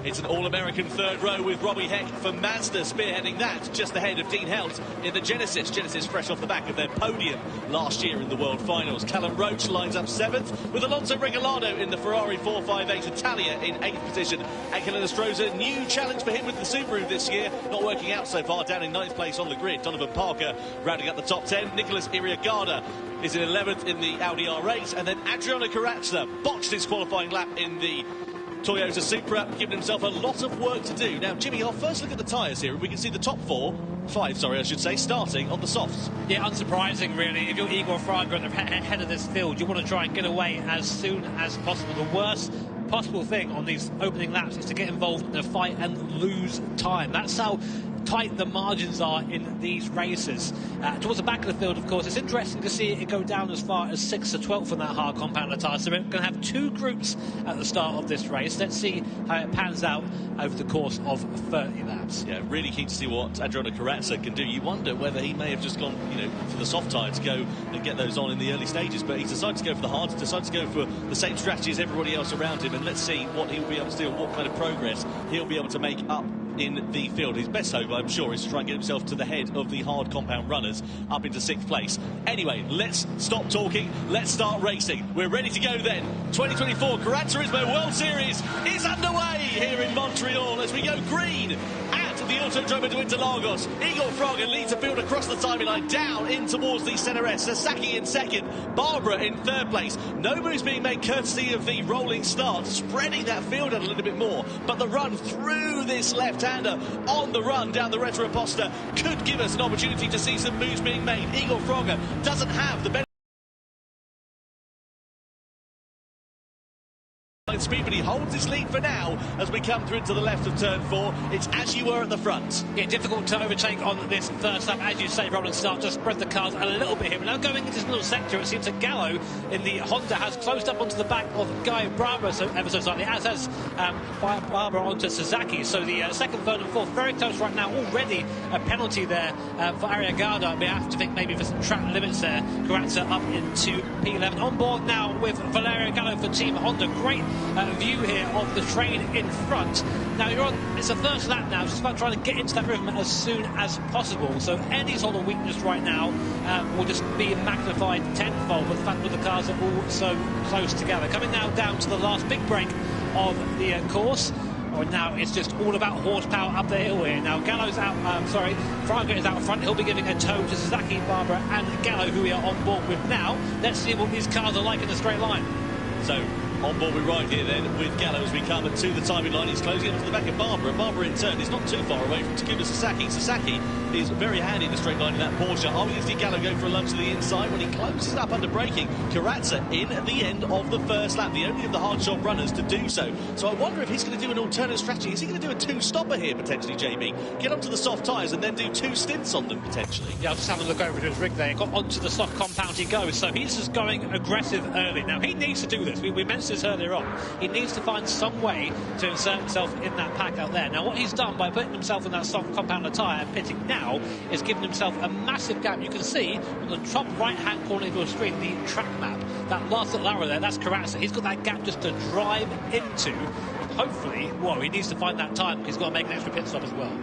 It's an all-American third row with Robbie Heck for Mazda spearheading that, just ahead of Dean Helt in the Genesis. Genesis fresh off the back of their podium last year in the World Finals. Callum Roach lines up 7th with Alonso Regalado in the Ferrari 458. Italia in 8th position. Ankelina Stroza, new challenge for him with the Subaru this year. Not working out so far, down in 9th place on the grid. Donovan Parker rounding up the top 10. Nicholas Iriagada is in 11th in the Audi R8. And then Adriano Carazza botched his qualifying lap in the Toyota Supra, giving himself a lot of work to do. Now, Jimmy, I'll first look at the tyres here, and we can see the top five, I should say, starting on the softs. Yeah, unsurprising, really. If you're Igor Fraga at the head of this field, you want to try and get away as soon as possible. The worst possible thing on these opening laps is to get involved in a fight and lose time. That's how tight the margins are in these races. Towards the back of the field, of course, it's interesting to see it go down as far as 6th to 12th on that hard compounder tyre. So we're going to have 2 groups at the start of this race. Let's see how it pans out over the course of 30 laps. Yeah, really keen to see what Adriano Carazza can do. You wonder whether he may have just gone, for the soft tyre to go and get those on in the early stages, but he's decided to go for the hard, decided to go for the same strategy as everybody else around him, and let's see what he'll be able to do, what kind of progress he'll be able to make up in the field. His best hope, I'm sure, is to try and get himself to the head of the hard compound runners up into 6th place. Anyway, let's stop talking, let's start racing. We're ready to go then. 2024 Gran Turismo World Series is underway here in Montreal as we go green at the Autodromo de Interlagos. Igor Fraga leads the field across the timing line, down in towards the centre S. Sasaki in 2nd, Barbara in 3rd place. No moves being made courtesy of the rolling start, spreading that field out a little bit more. But the run through this left-hander on the run down the Retroposta could give us an opportunity to see some moves being made. Igor Fraga doesn't have the benefit speed, but he holds his lead for now as we come through to the left of turn 4. It's as you were at the front. Yeah, difficult to overtake on this first lap. As you say, rolling start just spread the cars a little bit here. But now going into this little sector, it seems that Gallo in the Honda has closed up onto the back of Guy Bravo ever so slightly, as has Barbara onto Sasaki. So the 2nd, 3rd and 4th very close right now. Already a penalty there for Ariagada. We have to think maybe for some track limits there. Carazza up into P11. On board now with Valerio Gallo for Team Honda. Great view here of the train in front. Now it's the first lap now, just about trying to get into that rhythm as soon as possible. So any sort of weakness right now will just be magnified tenfold with the fact that the cars are all so close together. Coming now down to the last big break of the course. Now it's just all about horsepower up the hill here. Now Gallo's out, Fraga is out front. He'll be giving a tow to Sasaki, Barbara and Gallo, who we are on board with now. Let's see what these cars are like in a straight line. So on board we ride here then with Gallo as we come to the timing line. He's closing up to the back of Barbara. Barbara in turn is not too far away from Takuma Sasaki. Sasaki is very handy in the straight line in that Porsche. Are we going to see Gallo go for a lunge to the inside when he closes up under braking? Carazza in at the end of the first lap, the only of the hard shot runners to do so. So I wonder if he's going to do an alternate strategy. Is he going to do a 2-stopper here potentially, JB? Get onto the soft tyres and then do 2 stints on them potentially? Yeah, I'll just have a look over to his rig there. He got onto the soft compound he goes. So he's just going aggressive early. Now he needs to do this. We mentioned this earlier on. He needs to find some way to insert himself in that pack out there. Now what he's done by putting himself in that soft compounder tyre and pitting now is giving himself a massive gap. You can see on the top right-hand corner of your screen the track map. That last little arrow there, that's Carazza. He's got that gap just to drive into. Hopefully, he needs to find that time. He's got to make an extra pit stop as well.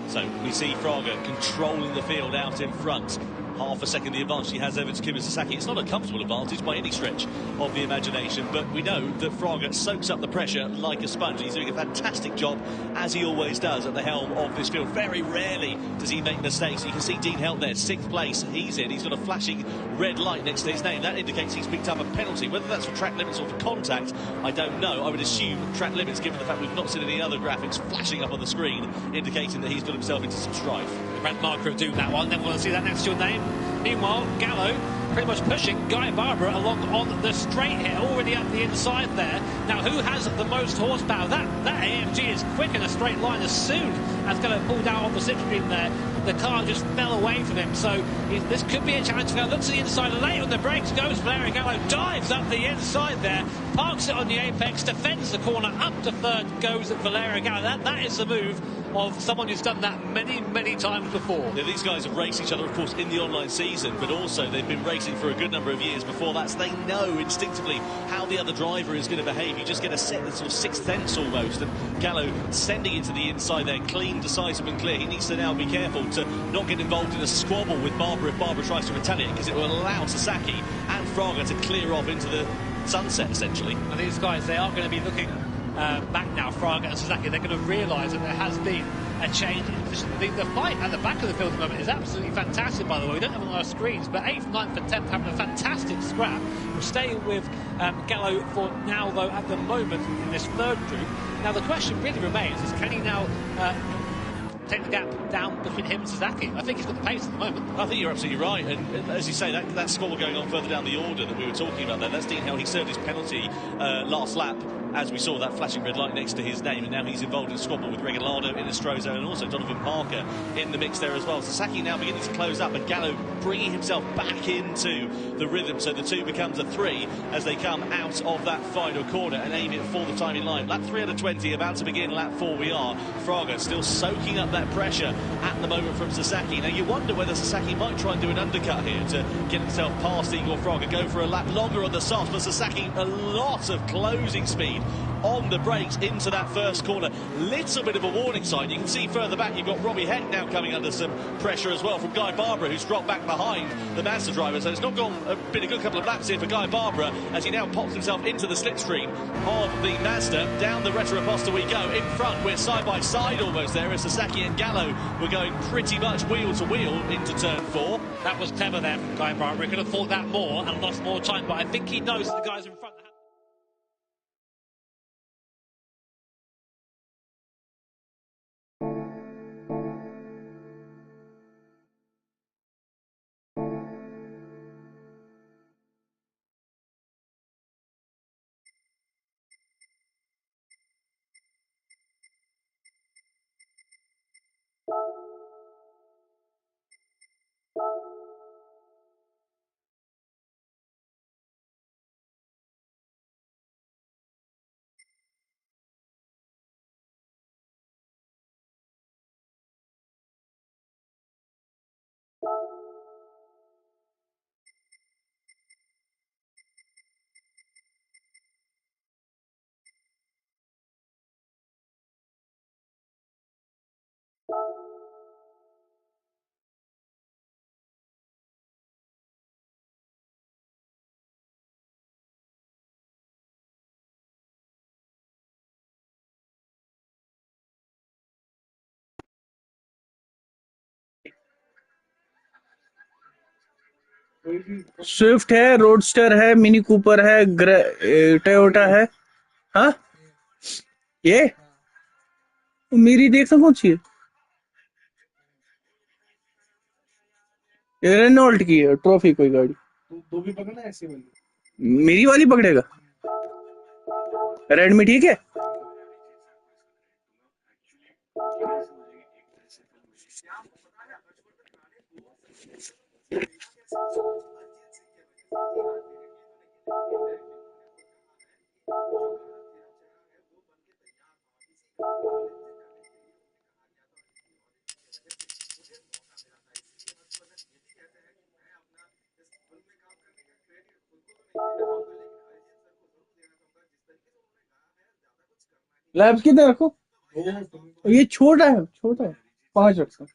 So we see Fraga controlling the field out in front. Half a second the advantage he has over Takuma Sasaki. It's not a comfortable advantage by any stretch of the imagination, but we know that Fraga soaks up the pressure like a sponge. He's doing a fantastic job, as he always does, at the helm of this field. Very rarely does he make mistakes. You can see Dean Helt there, 6th place. He's in. He's got a flashing red light next to his name. That indicates he's picked up a penalty. Whether that's for track limits or for contact, I don't know. I would assume track limits, given the fact we've not seen any other graphics flashing up on the screen, indicating that he's got himself into some strife. The red marker of doom, that one. Never want to see that next to your name. Meanwhile, Gallo pretty much pushing Guy Barbara along on the straight here, already up the inside there. Now, who has the most horsepower? That AMG is quick in a straight line. As soon as Gallo pulled out on the slipstream there, the car just fell away from him. So this could be a challenge for Gallo. Looks to the inside, late on the brakes goes Valerio Gallo, dives up the inside there, parks it on the apex, defends the corner, up to 3rd goes Valerio Gallo. That is the move of someone who's done that many times before. Yeah, these guys have raced each other, of course, in the online season, but also they've been racing for a good number of years before that, so they know instinctively how the other driver is going to behave. You just get a set that's sort of sixth sense almost, and Gallo sending it to the inside there, clean, decisive and clear. He needs to now be careful to not get involved in a squabble with Barbara if Barbara tries to retaliate, because it will allow Sasaki and Fraga to clear off into the sunset, essentially. And these guys, they are going to be looking back now, Fraga and Sasaki. They're going to realise that there has been a change in position. The fight at the back of the field at the moment is absolutely fantastic, by the way. We don't have it on our screens, but 8th, 9th and 10th having a fantastic scrap. We're staying with Gallo for now, though, at the moment in this third group. Now, the question really remains is, can he now take the gap down between him and Sasaki? I think he's got the pace at the moment. I think you're absolutely right, and as you say, that score going on further down the order that we were talking about there, that's Dean Hill. He served his penalty last lap, as we saw that flashing red light next to his name, and now he's involved in a squabble with Regalado in Estrozo, and also Donovan Parker in the mix there as well. Sasaki now beginning to close up, and Gallo bringing himself back into the rhythm, so the 2 becomes a 3 as they come out of that final corner and aim it for the time in line. Lap 3 out of 20, about to begin lap 4 we are. Fraga still soaking up that pressure at the moment from Sasaki. Now you wonder whether Sasaki might try and do an undercut here to get himself past Igor Fraga, go for a lap longer on the softs, but Sasaki a lot of closing speed on the brakes into that first corner. Little bit of a warning sign. You can see further back you've got Robbie Heck now coming under some pressure as well from Guy Barbara, who's dropped back behind the Mazda driver. So it's not been a good couple of laps here for Guy Barbara as he now pops himself into the slipstream of the Mazda. Down the Retroposta we go. In front we're side by side almost there as Sasaki and Gallo were going pretty much wheel to wheel into turn 4. That was clever there from Guy Barbara. He could have thought that more and lost more time, but I think he knows that the guys in front. Swift है, roadster है, mini Cooper है, Toyota है। हाँ, ये मेरी देख कौन सी है? ये रेनॉल्ट की है, ट्रॉफी कोई गाड़ी। तो भी पकड़ना ऐसे वाली, मेरी वाली पकड़ेगा। रेड में ठीक है। लैब्स किधर रखो? ये छोटा है, 5 रखता।